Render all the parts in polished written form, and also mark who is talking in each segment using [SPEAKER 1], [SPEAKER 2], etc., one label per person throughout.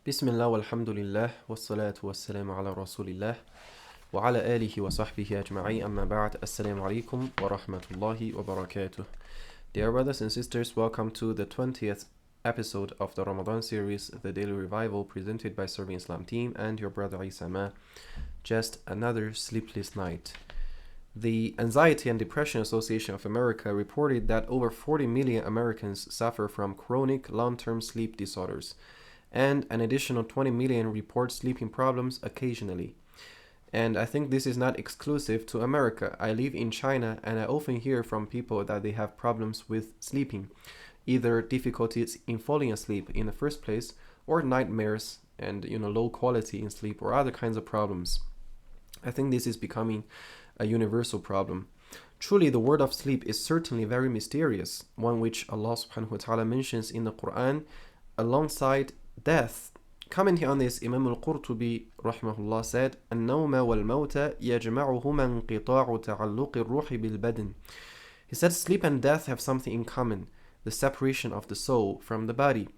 [SPEAKER 1] Bismillah walhamdulillah wassalatu wassalamu ala rasulillah wa ala alihi wa sahbihi ajma'i amma ba'd. Assalamu alaikum wa rahmatullahi wa barakatuh. Dear brothers and sisters, welcome to the 20th episode of the Ramadan series, The Daily Revival, presented by Serving Islam team and your brother Isama. Just another sleepless night. The Anxiety and Depression Association of America reported that over 40 million Americans suffer from chronic long-term sleep disorders, and an additional 20 million report sleeping problems occasionally. And I think this is not exclusive to America. I live in China and I often hear from people that they have problems with sleeping, either difficulties in falling asleep in the first place, or nightmares and low quality in sleep, or other kinds of problems. I think this is becoming a universal problem. Truly, the word of sleep is certainly very mysterious, one which Allah subhanahu wa ta'ala mentions in the Quran alongside death. Commenting on this, Imam al-Qurtubi rahmahullah said, النوم والموت يجمعهما انقطاع تعلق الروح بالبدن. He said sleep and death have something in common, the separation of the soul from the body.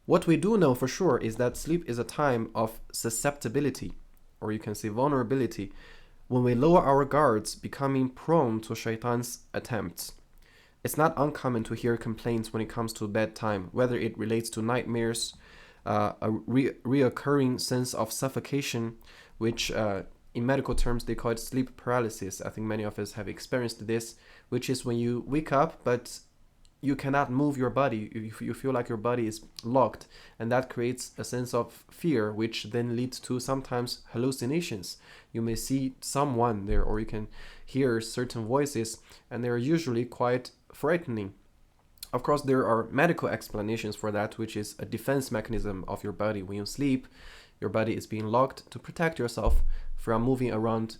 [SPEAKER 1] What we do know for sure is that sleep is a time of susceptibility, or you can say vulnerability, when we lower our guards, becoming prone to shaitan's attempts. It's not uncommon to hear complaints when it comes to bedtime, whether it relates to nightmares, a reoccurring sense of suffocation, which in medical terms they call it sleep paralysis. I think many of us have experienced this, which is when you wake up but you cannot move your body. You feel like your body is locked, and that creates a sense of fear, which then leads to sometimes hallucinations. You may see someone there, or you can hear certain voices, and they're usually quite frightening. Of course, there are medical explanations for that, which is a defense mechanism of your body. When you sleep, your body is being locked to protect yourself from moving around,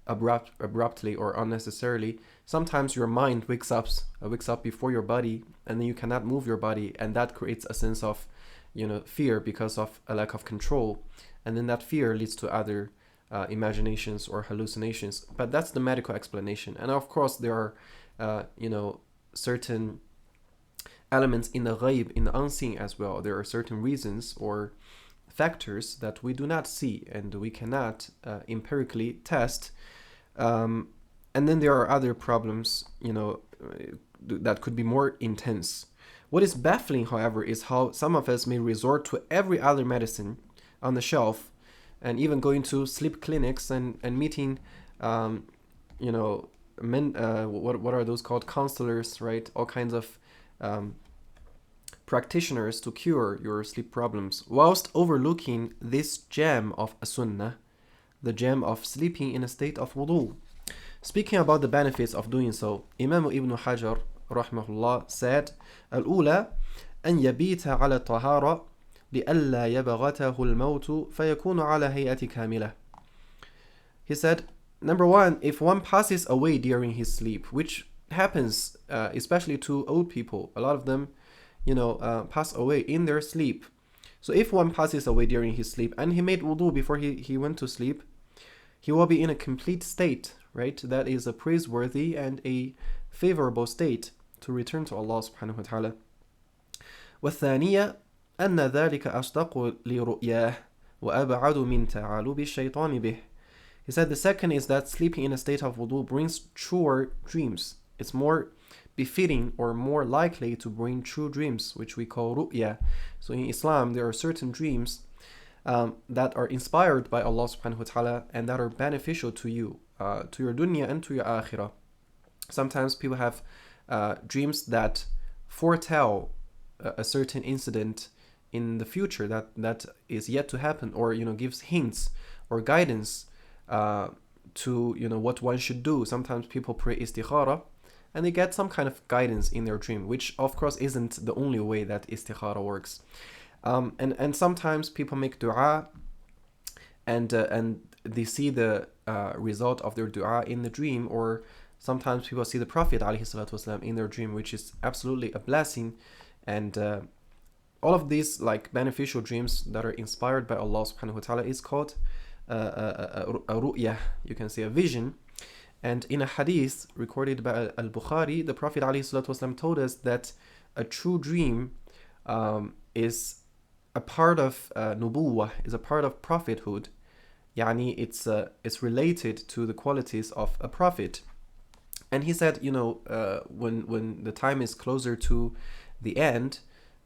[SPEAKER 1] abruptly or unnecessarily. Sometimes your mind wakes up before your body, and then you cannot move your body, and that creates a sense of fear because of a lack of control, and then that fear leads to other imaginations or hallucinations. But that's the medical explanation. And of course there are certain elements in the ghaib, in the unseen as well. There are certain reasons or factors that we do not see and we cannot empirically test. And then there are other problems, that could be more intense. What is baffling, however, is how some of us may resort to every other medicine on the shelf, and even going to sleep clinics and meeting, what are those called? Counselors, right? All kinds of practitioners to cure your sleep problems, whilst overlooking this gem of a sunnah, the gem of sleeping in a state of wudu. Speaking about the benefits of doing so, Imam Ibn Hajar rahmahullah said, الأولى أن يبيت على الطهارة لئلا يبغته الموت فيكون على هيئة كاملة. He said, number one, if one passes away during his sleep, which happens especially to old people, a lot of them pass away in their sleep. So if one passes away during his sleep and he made wudu before he went to sleep, he will be in a complete state, right? That is a praiseworthy and a favorable state to return to Allah subhanahu wa ta'ala. والثانية أن ذلك أصدق لرؤياه وأبعد من تعالب الشيطان به. He said the second is that sleeping in a state of wudu brings truer dreams. It's more befitting or more likely to bring true dreams, which we call ru'ya. So in Islam, there are certain dreams that are inspired by Allah subhanahu wa ta'ala and that are beneficial to you, to your dunya and to your akhirah. Sometimes people have dreams that foretell a certain incident in the future that is yet to happen, or gives hints or guidance to what one should do. Sometimes people pray istikhara and they get some kind of guidance in their dream, which of course isn't the only way that istikhara works. And sometimes people make dua and they see the result of their dua in the dream, or sometimes people see the Prophet ﷺ in their dream, which is absolutely a blessing. And all of these like beneficial dreams that are inspired by Allah subhanahu wa ta'ala is called a ru'yah, you can say a vision. And in a hadith recorded by Al-Bukhari, the Prophet ﷺ told us that a true dream is a part of nubuwah, is a part of prophethood. Yani it's related to the qualities of a prophet. And he said, when the time is closer to the end,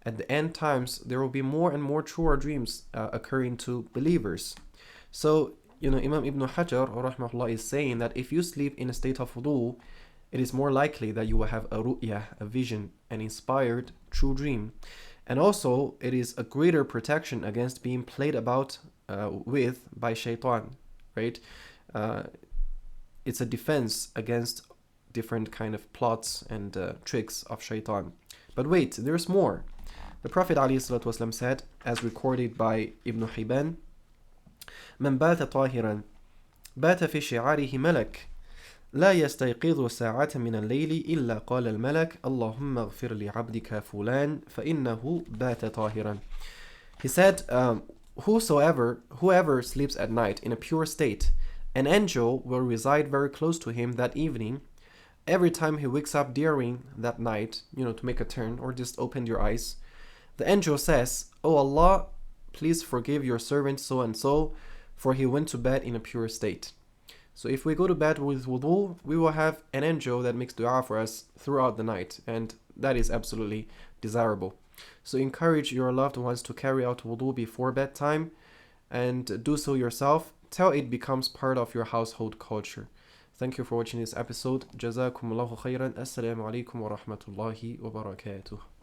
[SPEAKER 1] at the end times, there will be more and more truer dreams occurring to believers. So, Imam Ibn Hajar rahmahullah is saying that if you sleep in a state of wudu, it is more likely that you will have a ru'yah, a vision, an inspired true dream. And also, it is a greater protection against being played about with by shaitan, right? It's a defense against different kind of plots and tricks of shaitan. But wait, there's more. The Prophet ﷺ said, as recorded by Ibn Hibban, من بات طاهرا بات في شعاره ملك لا يستيقظ ساعة من الليل إلا قال الملك اللهم اغفر لعبدك فلان فإنه بات طاهرا. He said, whoever sleeps at night in a pure state, an angel will reside very close to him that evening. Every time he wakes up during that night, to make a turn or just open your eyes, the angel says, "Oh Allah, please forgive your servant so and so, for he went to bed in a pure state." So if we go to bed with wudu, we will have an angel that makes dua for us throughout the night, and that is absolutely desirable. So encourage your loved ones to carry out wudu before bedtime, and do so yourself till it becomes part of your household culture. Thank you for watching this episode. Jazakumullahu khairan. Assalamu alaikum wa rahmatullahi wa barakatuh.